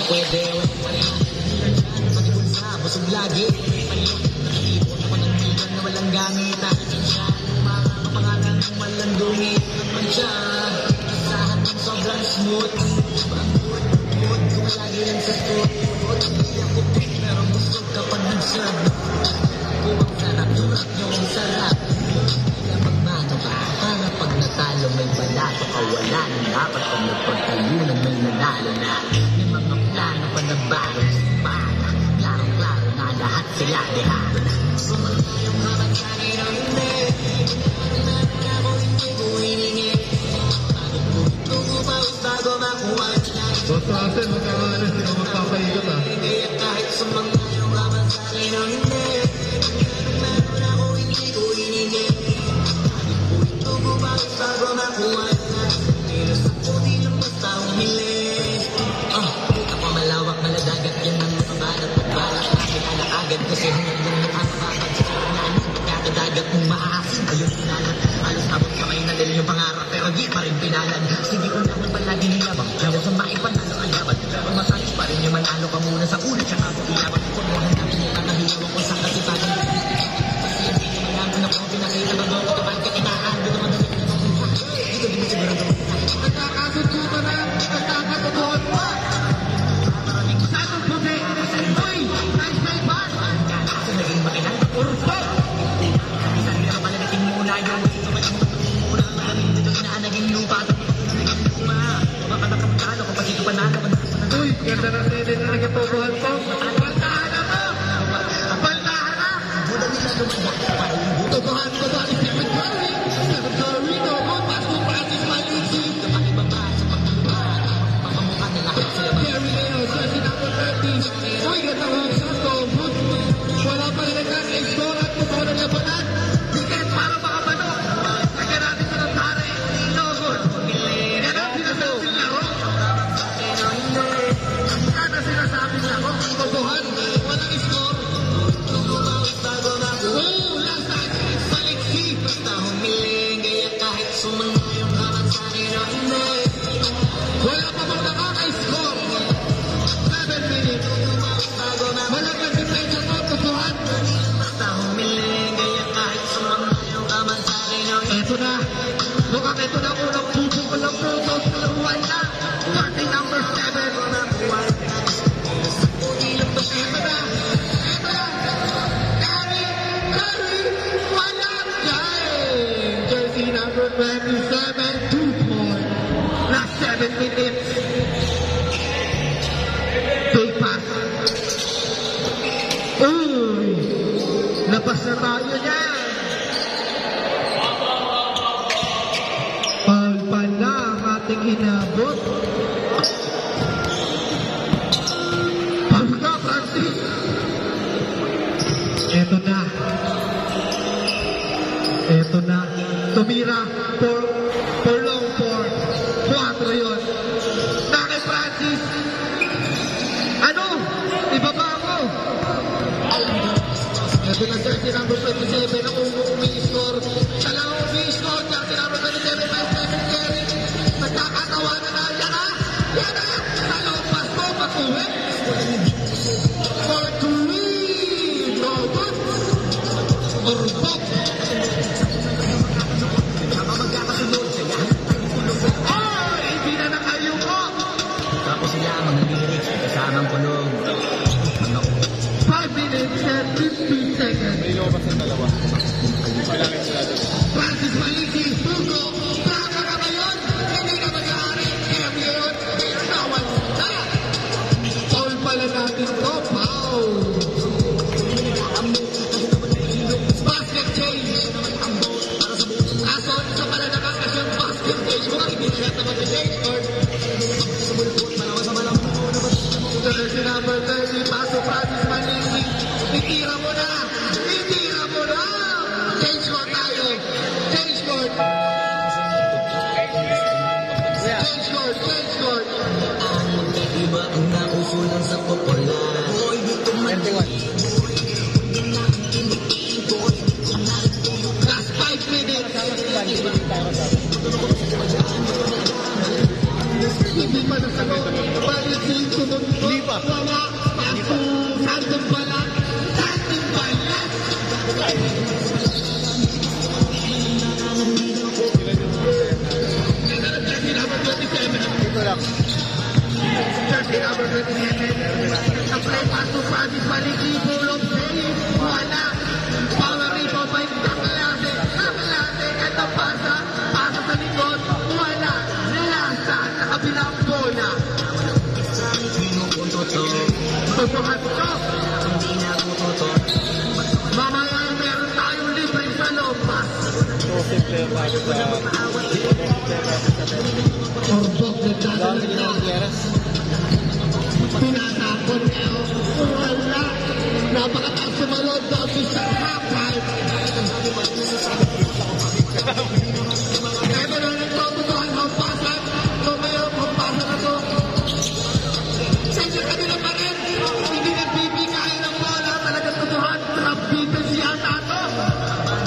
pwede. Pagkakul sa busog lagi. Nakipon ako ng bigan na walang gamit. Mga kapangalan ng malandungi. Naman siya. Isahan ng sobrang smooth. Bangkot, kung lagi lang sa sport. Hindi ako pick, pero busog kapag nag-serve. Kuwang sarap, surat yung sarap. Kaya magmano ka, para pag natalo may balato ka, wala na dapat pag nagpagtalunan may nanalo na. May mga plano pa na bago sa pana. Klaro-klaro na lahat sila dehado na. Sumala yung habang sa akin ang hindi. Naman ako hindi ko hiningi. Bago makuha na. Basta atin, magkakaroon sila magpapaikot ha. Kahit sumala yung habang sa akin ang hindi. Naman ako hindi ko hiningi. Bago makuha na. Pero sa puti lang basta humili. Ako malawak, maladagat. Yan ang mga balat at balak. Bakit anak agad kasi hanggang lang nakakapag sa kanan. Kakadagat mong maasin. Ayun sinalat. Alos abot kamay na nila yung pangarap. Pero di pa rin pinalan. Sige kung naman palagi nilabang. Lawa sa maipanalo ang laban. Pero masayos pa rin yung manalo ka muna sa una. Tsaka ako iyawan. Kung nahan namin yung kanahiyawan ko sa kasipagan. Kasi hindi naman namin ako pinakita ba doon. Ito bakit itaan. Doon naman namin. Dito din sigurado. Nagkakasututan na. Nagkakasutuhan pa. Maraming sanong puti. Uy! Nice night man! Kasi naging makinang urso. Isa nila ka pala nating muna yung ito ba yung muna ang maraming dito inaanaging lupa. Naging luma. Mapapatapang talo kung pati ito panalo. Uy! Ganda na sila na nagkatubuhan po. Bantahan na mo! Bantahan na! Buda nila lumanda. Parang yung buto. Tubuhan ko ba ni Stephen Curry? Stephen Curry, no? Pasko Francis Malisi. Kapakibaba sa pagkuluba. Papamukha na lahat sila. Gary Leo, jersey number 30. Uy, ganda mo ang santo. Wala pa rin nagkaka-explore at puto na labanan. Tiket para makabano. Lagyan natin sa nantari. Inogod. Yan ang sinasabing laro. Yan ang sinasabing laro. Tubuhan. Walang score. Last time. Maliksi. Basta humiling. Kaya kahit sumanga yung kaman sa akin o hindi. Wala pa bang nakaka-score? 7 minutes. Malaking depensa mo, tutuhan. Basta humiling. Kaya kahit sumanga yung kaman sa akin o hindi. Ito na. Mukhang ito na unang puso ko ng photos na nabuhay na. Party number 7. Ito na. Ito na. Gary, walang game. Jersey number 27, 2 point. Last 7 minutes. Big pass. Uy! Labas na tayo niyan. Paul pala ang ating inabot. Pagka, Francis. Eto na. Eto na. Tumira for long for 4 yun. Na kay Francis. Ano? Ibaba mo. Ito na jersey number 27 na umi-score. Siya lang umi-score. Jersey number 27 by Stephen Curry. Nagkakatawa na na. Yan na. Yan na. Sa lompas mo. Patuwi. For 3. Robot. Orbok. Oh! Hindi na nakayo mo. Tapos sila mga lyrics. Kasamang kulong. 5 minutes and 15 seconds. May lobas ng dalawa. Kailangan sila doon. Francis Malisi, Hugo, tama na ba yun? Hindi na mag-aari. Kaya ngayon, pinanawan na. All pala natin to, Pao. Basket change. Ason, sa pala nakakasyon, basket change. Kung hindi na natin mag-change, or jersey number 30, pasok Francis Malisi. Itira mo na! Itira mo na! Change court tayo! Change court! Change court! Change court! Ang magkaiba ang nausulan sa popular. Hoy, dito man. Last 5 minutes! Hindi pa nasagot. Balik sa sunod Hindi pa. Wala. Paso. Sandong balat. Sandong balat. Jersey number 27. Ito lang. Jersey number 27. Ang play pass to Francis Maliki. Full of play. Wala. Power rebound by Takalate. Takalate. Ito pasa. Pasa sa likod. Wala. Nilasa. Sa kabilang bola. Tutukan ko. Mamaya meron tayong libre sa lompas. Joseph Leva sa... Orbok nagdadalik na. Pinatapon niya. Wala. Napakataas sumalod daw sa half-time. Ito na nagtututuhan ng pasan. Mamaya ang pasan na to. Sa kanila pa rin. Hindi nagbibigay ng bola. Talagang tutuhan. Trap defense yata to.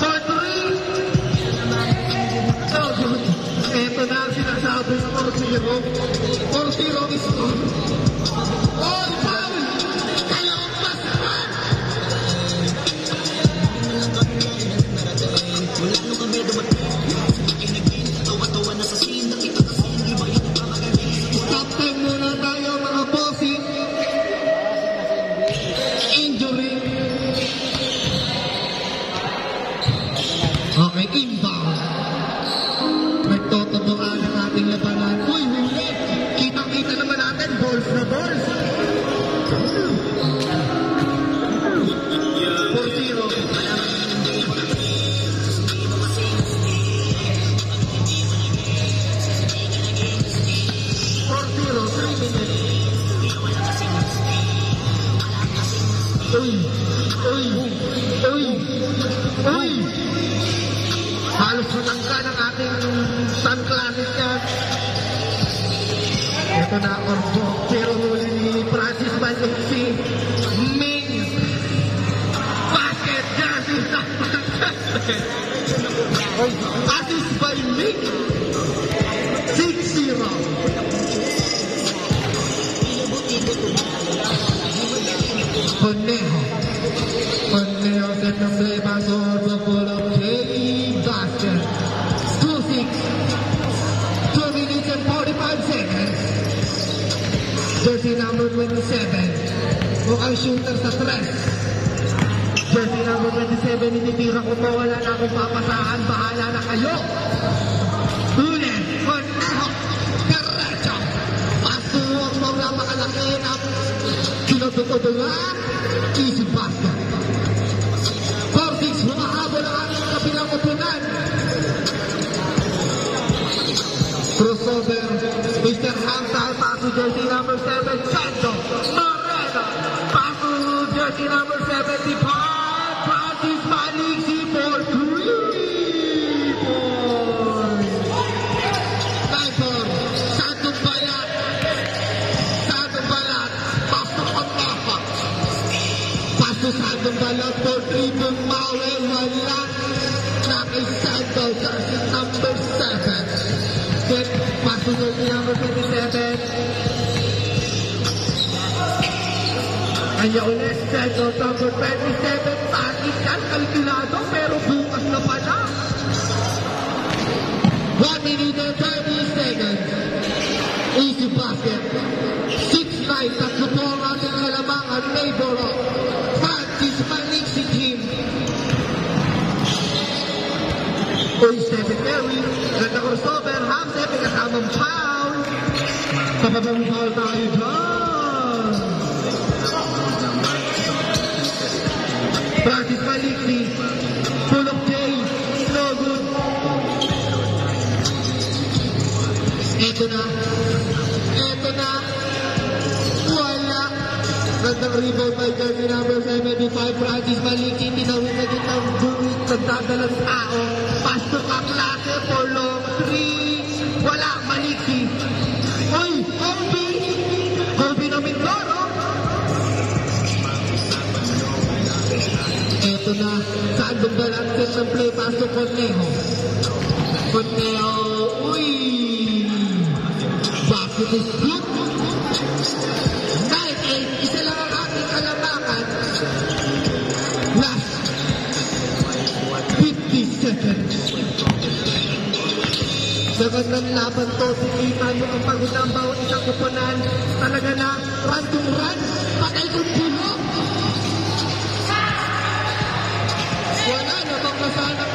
For 3. Oh, good. Ito na ang sinasabi ng 4-0. 4-0 is on. Oh, foul! Kalompas naman! Stop time muna tayo mga bossing. Injury. Okay, inbound. Nagtototoan ang ating labanan. Uy, huli! Kitang-kita naman natin, balls na balls. 4-0. Uy! Uy! Uy! Uy! Halos matangka ng ating sunglasses yan. Ito na, Orbo. Pero huli ni Francis Maliksi. Ming! Basket! Jersey sa assist by Ming! 6-0. Conejo. Conejo set ng play pass over full of J.E. Basket. 2-6. 2 minutes and 45 seconds. Jersey number 27. Mukhang shooter sa 3. Jersey number 27. Initira ko po. Wala na akong papasahan. Bahala na kayo. Ulit. Conejo. Derecho. Pasuwag mo lang makalaki na kinutututungan. Easy basket. 4-6. Humahabol ang ating kabilang upunan. Crossover. Mr. Hamza. Paso jersey number 7. Santo. Moreno. Paso jersey number 75. Francis Maliksi for 3 points. 9-4. Santong Balat. Santong Balat. Pasok ang tapak. Pasok Santong Balat for 3 point. Mawel. Wala. Nakisando. Jersey number 7. Get pasok jersey number 27. Kanya ulit, Sando number 27, Patis yan, kalkulado, pero bukas na pala. 1 minute and 30 seconds. Easy basket. 6-9, tatlo po ang ating kalamangan, labor of Francis Maliksi team. Uy, Stephen Curry, ganda crossover, Hamza, pinasamang foul. Kapabang foul tayo dyan. Francis Maliksi, full of J, no good. Ito na, wala. Gandang rebound by jersey number 75, Francis Maliksi, tinawin na din ng buwit, nagdadala sa tao. Pasto ka klase for long 3, wala, Maliksi. Uy, Kobe na Mindoro. Ito na, Sandong Balat ng play pass to Conejo. Uy! Basket is good. 9-6. Magandang laban to. Sikita nyo ang pagod ng bawat isang kupunan. Talaga na random run. Patay kong pulo. Wala na bang nasana